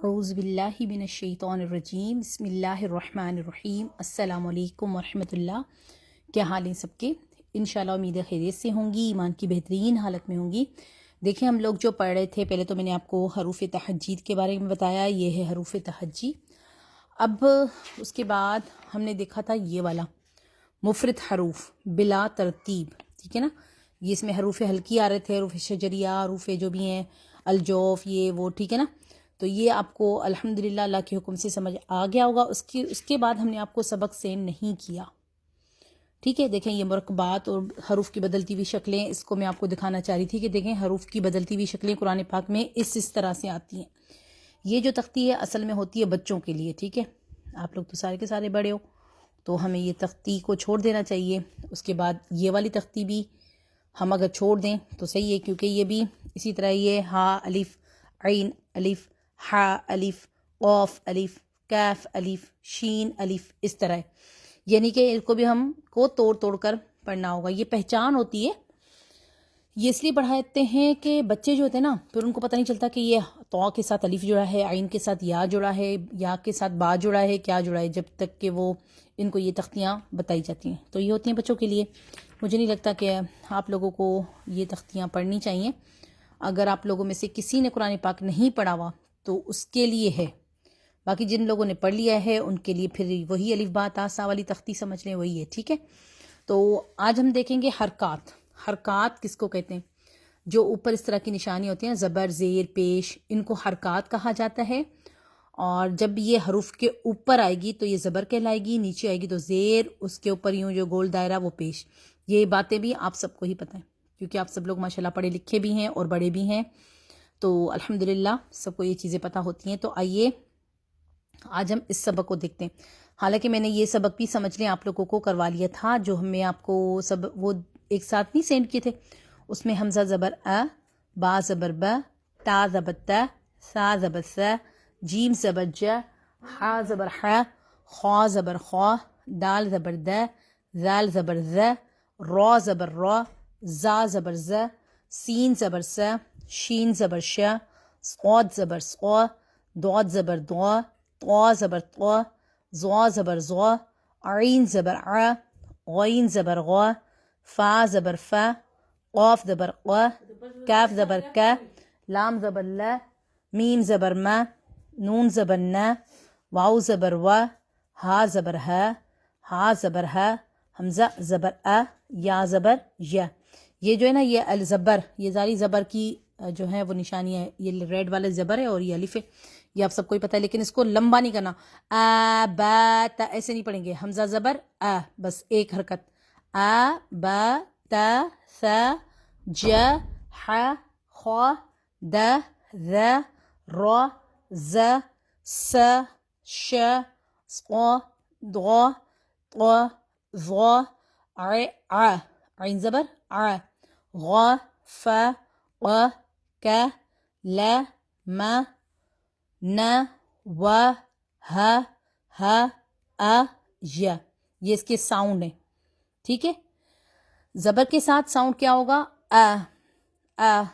اعوذ باللہ من الشیطان الرجیم بسم اللہ الرحمن الرحیم السلام علیکم ورحمۃ اللہ۔ کیا حال ہیں سب کے؟ انشاءاللہ امید خیریت سے ہوں گی، ایمان کی بہترین حالت میں ہوں گی۔ دیکھیں ہم لوگ جو پڑھ رہے تھے، پہلے تو میں نے آپ کو حروف تہجید کے بارے میں بتایا، یہ ہے حروف تہجی۔ اب اس کے بعد ہم نے دیکھا تھا یہ والا مفرد حروف بلا ترتیب، ٹھیک ہے نا۔ یہ اس میں حروف حلقی آ رہے تھے، حروف شجریہ، حروف جو بھی ہیں الجوف، یہ وہ، ٹھیک ہے نا۔ تو یہ آپ کو الحمدللہ اللہ کے حکم سے سمجھ آ گیا ہوگا۔ اس کے بعد ہم نے آپ کو سبق سینڈ نہیں کیا، ٹھیک ہے۔ دیکھیں یہ مرکبات اور حروف کی بدلتی ہوئی شکلیں، اس کو میں آپ کو دکھانا چاہ رہی تھی کہ دیکھیں حروف کی بدلتی ہوئی شکلیں قرآن پاک میں اس طرح سے آتی ہیں۔ یہ جو تختی ہے اصل میں ہوتی ہے بچوں کے لیے، ٹھیک ہے۔ آپ لوگ تو سارے کے سارے بڑے ہو، تو ہمیں یہ تختی کو چھوڑ دینا چاہیے۔ اس کے بعد یہ والی تختی بھی ہم اگر چھوڑ دیں تو صحیح ہے، کیونکہ یہ بھی اسی طرح یہ ہا الف عین الف ہا الف قاف الف کاف الف شین الف، اس طرح ہے، یعنی کہ اس کو بھی ہم کو توڑ توڑ کر پڑھنا ہوگا۔ یہ پہچان ہوتی ہے، یہ اس لیے پڑھاتے ہیں کہ بچے جو ہوتے ہیں نا، پھر ان کو پتہ نہیں چلتا کہ یہ تو کے ساتھ الف جڑا ہے، عین کے ساتھ یا جڑا ہے، یا کے ساتھ با جڑا ہے، کیا جڑا ہے، جب تک کہ وہ ان کو یہ تختیاں بتائی جاتی ہیں۔ تو یہ ہوتی ہیں بچوں کے لیے۔ مجھے نہیں لگتا کہ آپ لوگوں کو یہ تختیاں پڑھنی چاہیے۔ اگر آپ لوگوں میں سے کسی نے قرآن پاک نہیں پڑھا ہوا تو اس کے لیے ہے، باقی جن لوگوں نے پڑھ لیا ہے ان کے لیے پھر وہی الف با تا سا والی تختی سمجھ لیں، وہی ہے، ٹھیک ہے۔ تو آج ہم دیکھیں گے حرکات۔ حرکات کس کو کہتے ہیں؟ جو اوپر اس طرح کی نشانی ہوتی ہیں، زبر زیر پیش، ان کو حرکات کہا جاتا ہے۔ اور جب یہ حروف کے اوپر آئے گی تو یہ زبر کہلائے گی، نیچے آئے گی تو زیر، اس کے اوپر یوں جو گول دائرہ وہ پیش۔ یہ باتیں بھی آپ سب کو ہی پتہ ہیں، کیونکہ آپ سب لوگ ماشاءاللہ پڑھے لکھے بھی ہیں اور بڑے بھی ہیں، تو الحمدللہ سب کو یہ چیزیں پتہ ہوتی ہیں۔ تو آئیے آج ہم اس سبق کو دیکھتے ہیں۔ حالانکہ میں نے یہ سبق بھی سمجھ لیں آپ لوگوں کو کروا لیا تھا، جو ہمیں آپ کو سب وہ ایک ساتھ نہیں سینڈ کیے تھے۔ اس میں حمزہ زبر ا، با زبر ب، تا زبر ت، سا زبر س، جیم زبر ج، ہا زبر ح، خا زبر خا، دال زبر د، زال زبر ز، را زبر را، زا زبر ز، سین زبر س، شین زبر ش، صاد زبر صا، ضاد زبر ضا، طا زبر طا، ظا زبر ظا، عین زبر ع، غین زبر غا، فا زبر فا، قاف زبر قا، کاف زبر کا، لام زبر لا، میم زبر ما، نون زبر نا، واو زبر وا، ہا زبر ہا، ہا زبر ہا، حمزہ زبر ا، یا زبر یا۔ یہ جو ہے نا یہ الزبر، یہ ظاہری زبر کی جو ہے وہ نشانی ہے، یہ ریڈ والا زبر ہے اور یہ الف ہے، یہ آپ سب کو ہی پتہ ہے، لیکن اس کو لمبا نہیں کرنا، ا با تا ایسے نہیں پڑھیں گے۔ حمزہ زبر ا، بس ایک حرکت، ا با تا ثا ج ح خ د ذ را ز س ش ص ض ط ظ ع، عین زبر ع، غا فا ق ک ل م ن و ہ ہ ا ی، یہ اس کے ساؤنڈ ہیں، ٹھیک ہے۔ زبر کے ساتھ ساؤنڈ کیا ہوگا؟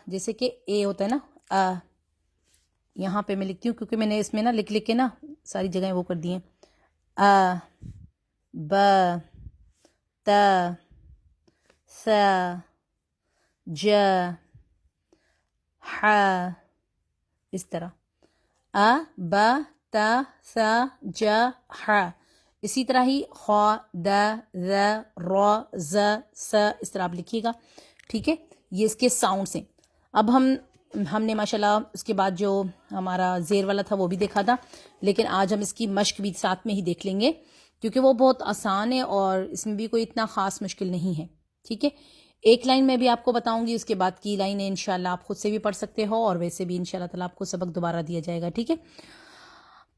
جیسے کہ اے ہوتا ہے نا، یہاں پہ میں لکھتی ہوں کیونکہ میں نے اس میں نا لکھ کے نا ساری جگہیں وہ کر دی ہیں۔ ب ت ث ج ح، اس طرح ب ت ث ج ح، اسی طرح ہی خا د ذ را ز س، اس طرح آپ لکھیے گا، ٹھیک ہے۔ یہ اس کے ساؤنڈس ہیں۔ اب ہم نے ماشاءاللہ اس کے بعد جو ہمارا زیر والا تھا وہ بھی دیکھا تھا، لیکن آج ہم اس کی مشق بھی ساتھ میں ہی دیکھ لیں گے، کیونکہ وہ بہت آسان ہے اور اس میں بھی کوئی اتنا خاص مشکل نہیں ہے، ٹھیک ہے۔ ایک لائن میں بھی آپ کو بتاؤں گی، اس کے بعد کی لائنیں انشاءاللہ آپ خود سے بھی پڑھ سکتے ہو، اور ویسے بھی انشاءاللہ تعالیٰ آپ کو سبق دوبارہ دیا جائے گا، ٹھیک ہے۔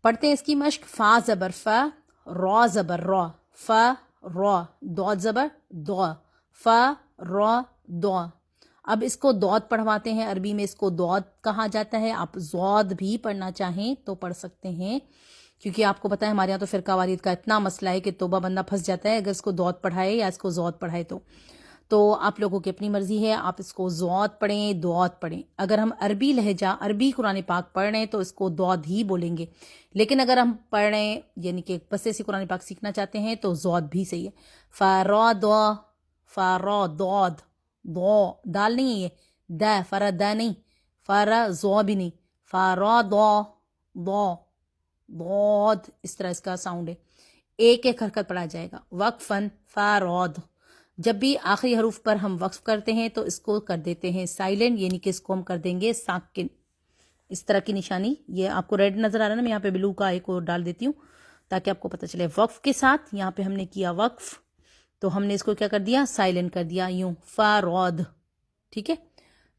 پڑھتے ہیں اس کی مشق۔ فا زبر فا، را زبر را، فا را، ضاد زبر ضا، فا را ضا۔ اب اس کو ضاد پڑھواتے ہیں، عربی میں اس کو ضاد کہا جاتا ہے۔ آپ ضاد بھی پڑھنا چاہیں تو پڑھ سکتے ہیں، کیونکہ آپ کو پتہ ہے ہمارے یہاں تو فرقہ واریت کا اتنا مسئلہ ہے کہ توبہ بندہ پھنس جاتا ہے اگر اس کو ضاد پڑھائے یا اس کو ضاد پڑھائے تو آپ لوگوں کی اپنی مرضی ہے، آپ اس کو ضاد پڑھیں دعات پڑھیں. اگر ہم عربی لہجہ عربی قرآن پاک پڑھ رہے ہیں تو اس کو دعاد ہی بولیں گے، لیکن اگر ہم پڑھ رہے ہیں یعنی کہ بس سے قرآن پاک سیکھنا چاہتے ہیں تو ضاد بھی صحیح ہے. فارا دعا، فارا دعاد، دعا دال نہیں ہے یہ، دا فرا دا نہیں، فارا زو بھی نہیں، فارا دعا دعا دعاد، اس طرح اس کا ساؤنڈ ہے. ایک ایک حرکت پڑھا جائے گا. وقفن فاراد، جب بھی آخری حروف پر ہم وقف کرتے ہیں تو اس کو کر دیتے ہیں سائلنٹ، یعنی کہ اس کو ہم کر دیں گے ساکن. اس طرح کی نشانی، یہ آپ کو ریڈ نظر آ رہا ہے نا، میں یہاں پہ بلو کا ایک اور ڈال دیتی ہوں تاکہ آپ کو پتہ چلے. وقف کے ساتھ یہاں پہ ہم نے کیا وقف، تو ہم نے اس کو کیا کر دیا، سائلنٹ کر دیا، یوں فاراد. ٹھیک ہے.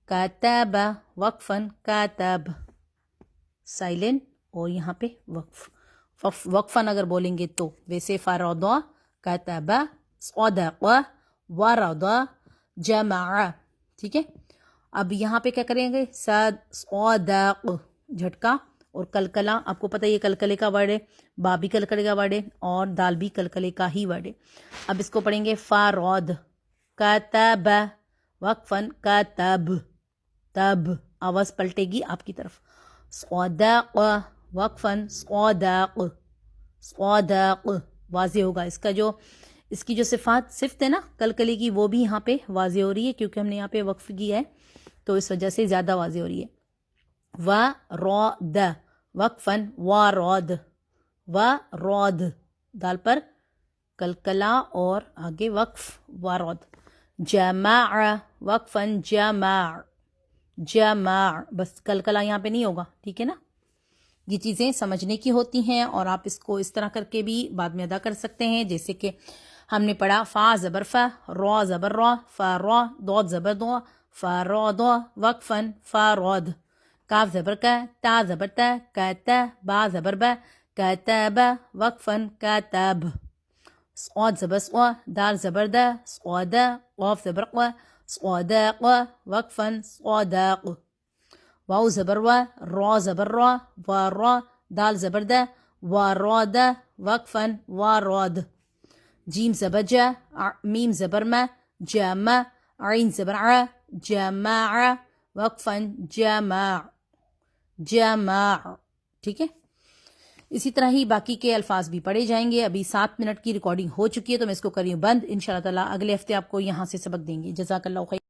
کاتب، وقفن کاتب، سائلنٹ، اور یہاں پہ وقف. وقفن اگر بولیں گے تو ویسے فاراد کاتب صدق ورد جمع. ٹھیک ہے. اب یہاں پہ کیا کریں گے، صدق جھٹکا اور کلکلا. آپ کو پتہ یہ کلکلے کا ورڈ ہے، با بھی کلکلے کا ورڈ ہے اور دال بھی کلکلے کا ہی ورڈ ہے. اب اس کو پڑھیں گے فاراد کاتب وقفن کاتب، تب آواز پلٹے گی آپ کی طرف. صدق وقفن صدق، صدق واضح ہوگا. اس کی جو صفت ہے نا کلکلے کی، وہ بھی یہاں پہ واضح ہو رہی ہے کیونکہ ہم نے یہاں پہ وقف کیا ہے تو اس وجہ سے زیادہ واضح ہو رہی ہے. ورد وقفن وارد، ورد دال پر کلکلا اور آگے وقف وارد. جمع وقفن جمع، جمع بس کلکلا یہاں پہ نہیں ہوگا. ٹھیک ہے نا. یہ چیزیں سمجھنے کی ہوتی ہیں اور آپ اس کو اس طرح کر کے بھی بعد میں ادا کر سکتے ہیں. جیسے کہ ہم نے پڑھا فا زبر فا، را زبر را، فا را، دود زبر دو، فا را دو وقفن فاراد. کاف زبر کا، تا زبر تا، کاتا، با زبر با، کاتب وقفن کاتب. صاد زبر سوا، دال زبر دا، صادا، قاف زبر قوا، صادق وقفن صادق. واو زبر وا، را زبر را، وارا، دال زبر دا، واراد وقفن واراد. جیم زبر جا، میم زبر ما، جامع، عین زبر ع، جماع وقفن جماع، جماع. ٹھیک ہے. اسی طرح ہی باقی کے الفاظ بھی پڑھے جائیں گے. ابھی 7 منٹ کی ریکارڈنگ ہو چکی ہے تو میں اس کو کر رہی ہوں بند. انشاءاللہ تعالیٰ اگلے ہفتے آپ کو یہاں سے سبق دیں گے. جزاک اللہ خیر.